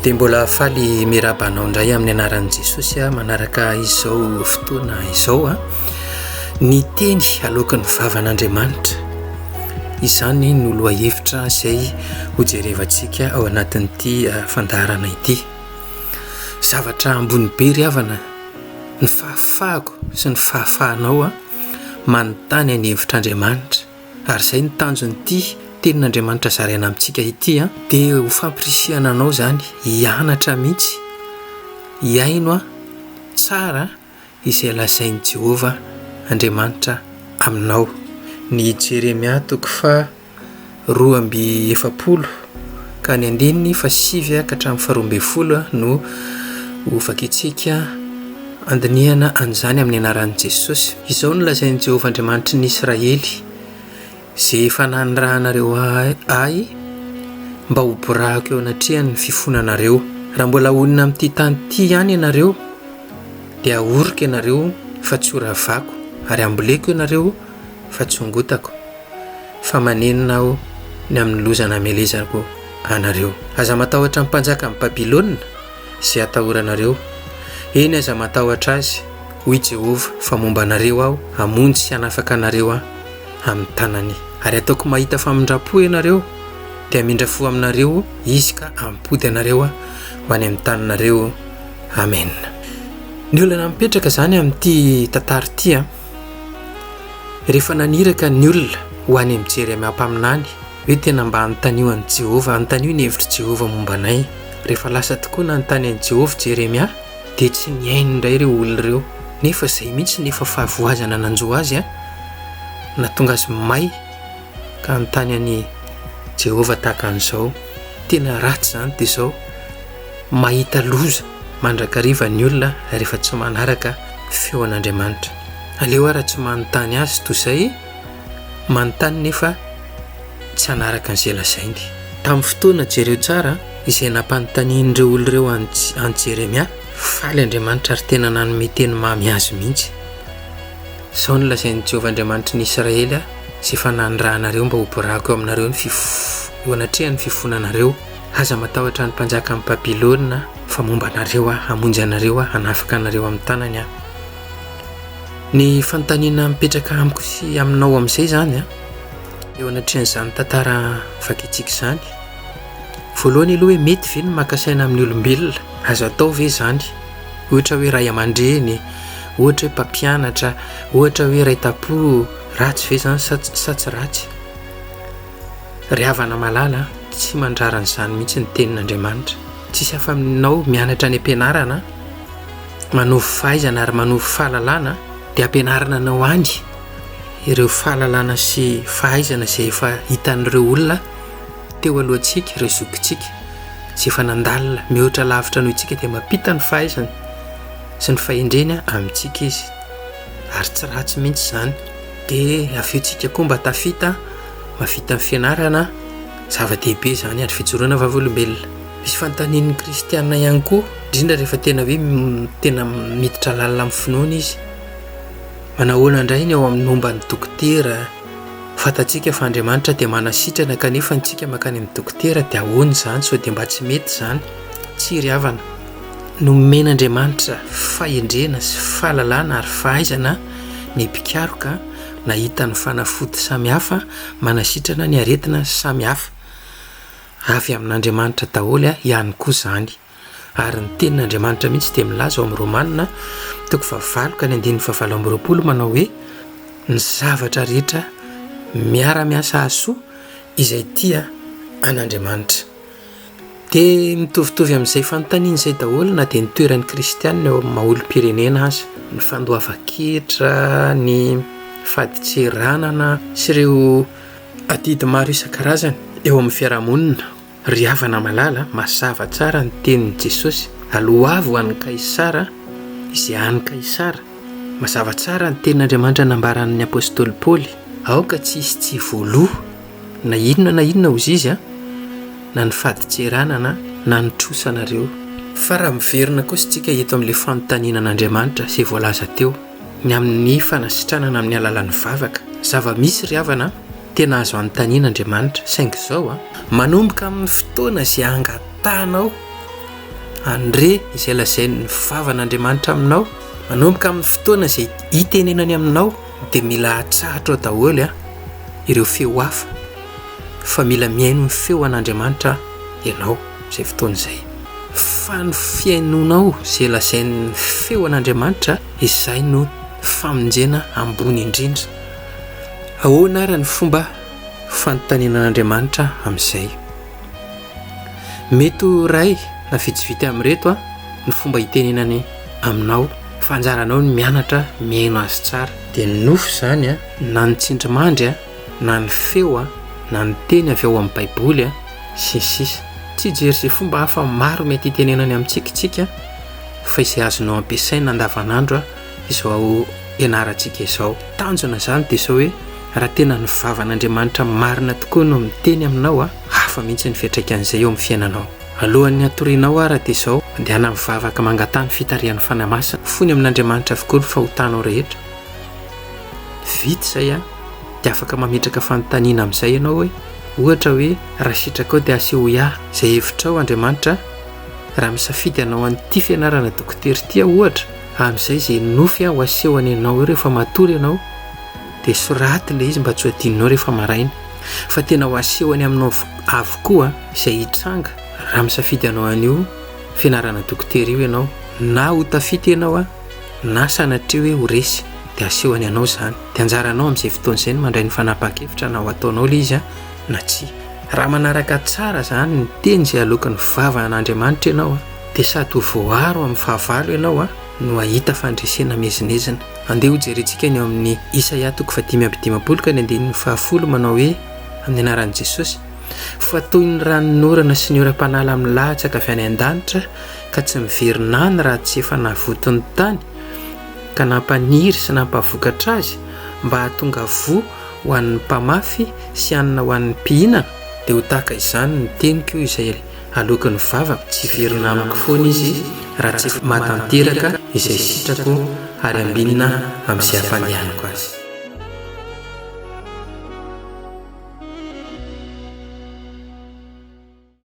dia mbola faly mirabanao indray amin'ny anaran'i Jesosy manaraka izao fotoana izao ny teny alohan'ny vavan'Andriamanitra. Izany no loha-hevitra izay hojerevantsika ao anatin'ity fandaharana ity. Zavatra ambony be ry havana, ny fahafahako sy ny fahafahanao manontany ny hevitr'Andriamanitra, ary izay ny tanjon'ity tenin'Andriamanitra zaraina amintsika ity dia ho fampirisihana anao zany hianatra mihitsy, hiaino tsara izay lazain'i Jehovah Andriamanitra aminao. Ny Jeremia 2:7 ka ny 7 ka hatramin'ny 12 no hovakintsika andinihana an'izany amin'ny anaran'i Jesosy. Izao no lazain'i Jehovah Andriamanitra ny Israely: izay efa nanirahanareo ahy mba ho borahako eo anatrehany ny fifonanareo. Raha mbola onina amin'ity tany ity ihany ianareo dia ahorika ianareo fa tsy horavako, ary amboleko ianareo fa tsy hongotako, fa manenina aho ny amin'ny loza namelezako anareo. Aza matahotra ny mpanjaka amin'ny Babilôna izay atahoranareo. Eny aza matahotra azy, hoy Jehovah, fa momba anareo aho hamonjy sy hanafaka anareo amin'ny tanany. Ary ataoko mahita famindrapo ianareo dia mindrafo aminareo izy ka ampody anareo ho any amin'ny taninareo. Amen. Ny olona mipetraka zany amin'ity tantara ity rehefa naniraka ny olona ho any amin'ny Jeremia mpaminany hoe tena mba anontanio an'i Jehovah, anontanio ny hevitry Jehovah momba anay. Rehefa lasa tokoa nanontany an'i Jehovah Jeremia dia tsy niaino indray ireo olona ireo, nefa izay mihitsy nefa fahavoazana nanjo azy natonga azy may ka anontany an'i Jehovah tahaka an'izao. Tena ratsy zany dia izao mahita loza mandrakariva ny olona rehefa tsy manaraka feon'Andriamanitra. Aleo raha tsy manontany azy toy izay, manontany nefa tsy hanaraka an'izay lazainy. Tamin'ny fotoana jereo tsara izay nampanontanian'ireo olona ireo an'i Jeremia, faly Andriamanitra ary tena nanome teny mamy azy mihitsy. Izao no lazain'i Jehovah Andriamanitra ny Israely izay efa nanirahanareo mba ho borahako eo aminareo eo anatrehany fifonanareo. Aza matahotra ny mpanjaka amin'ny Babilôna, fa momba anareo hamonjy anareo hanafaka anareo amin'ny tanany Ny fanontaniana mipetraka amiko sy aminao amin'izay zany eo anatrehan'izany tantara vakintsika izany. Voalohany aloha hoe mety ve ny maka saina amin'ny olombelona? Azo atao ve zany? Ohatra hoe ray aman-dreny, ohatra hoe mpampianatra, ohatra hoe ray tam-po, ratsy ve zany sa tsy ratsy? Ry havana malala, tsy mandraran'izany mihitsy ny tenin'Andriamanitra. Tsisy afa aminao mianatra any ampianarana, manovo fahaizana ary manovo fahalalana, dia ampianarana anao any ireo fahalalana sy fahaizana izay efa hitan'ireo olona teo alohantsika, ireo zokintsika izay efa nandalina mihoatra lavitra noho itsika, dia mampita ny fahaizana sy ny fahendreny amintsika izy, ary tsy ratsy mihitsy zany. Dia aveontsika koa mba tafita mavita ny fianarana, zava-dehibe zany ary fijoroana vavolombelona. Misy fanontanian'ny kristianina ihany koa, indrindra rehefa tena hoe tena miditra lalina amin'ny finoana izy. Manahoana indray ny ao amin'ny momba ny dokotera? Fantatsika fa Andriamanitra dia manasitrana, kanefa ntsika makany amin'ny dokotera dia ahoana zany? So dia mba tsy mety zany? Tsy ry havana. Nomen'Andriamanitra fahendrena sy fahalalana ary fahaizana ny mpikaroka nahita ny fanafody samihafa, manasitrana ny aretina samihafa. Avy amin'Andriamanitra daholo ihany koa zany. Ary ny tenin'Andriamanitra mihitsy dia milaza ao amin'ny Romanina 9:20 manao hoe ny zavatra rehetra miara-miasa asoa izay tia an'Andriamanitra. Dia mitovitovy amin'izay fanontaniana izay daholo na dia ny toeran'ny kristianina eo amin'ny maha-olom-pirenena azy, ny fandoavan-kevitra, ny faditseranana sy ireo adidy maro isan-karazany eo amin'ny fiarahamonina. Ry havana malala, mazava tsara ny tenin'i Jesosy: aloavo ho an'ny Kaisara izay an'ny Kaisara. Mazava tsara ny tenin'Andriamanitra nambaran'ny apôstôly Paoly: aoka tsy hisy tsy voaloha na inona hozy izy na ny faditseranana na ny trosanareo. Fa raha miverina kosa tsika eto amin'ilay fanontaniana an'Andriamanitra izay voalaza teo, ny amin'ny fanasitranana amin'ny alalan'ny vavaka, zava-misy ry havana tena azo anontaniana Andriamanitra, saingy izao manomboka amin'ny fotoana izay angatahnao andre izay lazain'ny fivavan'Andriamanitra aminao, manomboka amin'ny fotoana izay itenenany aminao dia mila atsahatra daholo ireo feo hafa, fa mila miaino ny feo an'Andriamanitra ianao izay fotoana izay. Fa ny fiainonao izay lazain'ny feo an'Andriamanitra, izay no famonjena ambony indrindra. Ahoana ary ny fomba fanontanian'Andriamanitra amin'izay? Mety ray na vitsivitsy amin'ireto ny fomba hitenenany aminao, fa anjaranao ny mianatra miaino azy tsara. Dia ny nofo izany na ny tsindrimandry na ny feo na ny teny avy ao amin'ny Baiboly sisy. Tsy jery izay fomba hafa maro mety hitenenany amintsika, fa izay azonao ampiasaina andavanandro izao ianarantsika izao. Tanjona izany dia izao hoe raha tena ny vavan'Andriamanitra marina tokoa no miteny aminao, hafa mihitsy ny fiantraikan'izay eo amin'ny fiainanao. Alohan'ny hatorinao ara dia izao andeha mivavaka mangatany fitarihan'ny fanahy masina, fony amin'Andriamanitra avokoa ny fahotanao rehetra. Vita izay dia afaka mametraka fanontaniana amin'izay ianao hoe ohatra hoe raha sitraka ao dia aseho izay hevitrao Andriamanitra raha misafidy anao an'ity fianarana dokotera ity ohatra, amin'izay izay nofy ho asehony ianao rehefa matory ianao dia soraty ilay izy mba tsy ho adinonao rehefa maraina. Fa tena ho asehony aminao avokoa izay hitranga raha misafidy anao an'io fianarana dokotera io ianao, na ho tafity ianao na sanatria hoe ho resy dia asehony anao izany. Dia anjaranao amin'izay fotoana izay mandray ny fanapahan-kevitra na ho ataonao ilay izy na tsy. Raha manaraka tsara izany ny teny izay alokan'ny vavan'Andriamanitra ianao dia sady ho voaro amin'ny fahavalo ianao no ahita fandresena mezinezina. Andeha ho jerentsika ny eo amin'ny Isaia 5:5 ka ny 10 manao hoe amin'ny anaran'i Jesosy: fa toy ny ranonorana sy ny oram-panala amin'ny lahtsaka avy any an-danitra ka tsy miverina any raha tsy efa nahavoton'ny tany ka nampaniry sy nampavokatra azy mba hahatonga vo ho an'ny mpamafy sy hanina ho an'ny mpihinana, dia ho tahaka izany ny teniko izay alokan'ny vava, tsy verina amiko foana izy raha tsy matanteraka izay sitrako ary ambinina amin'izay hampandehanako azy.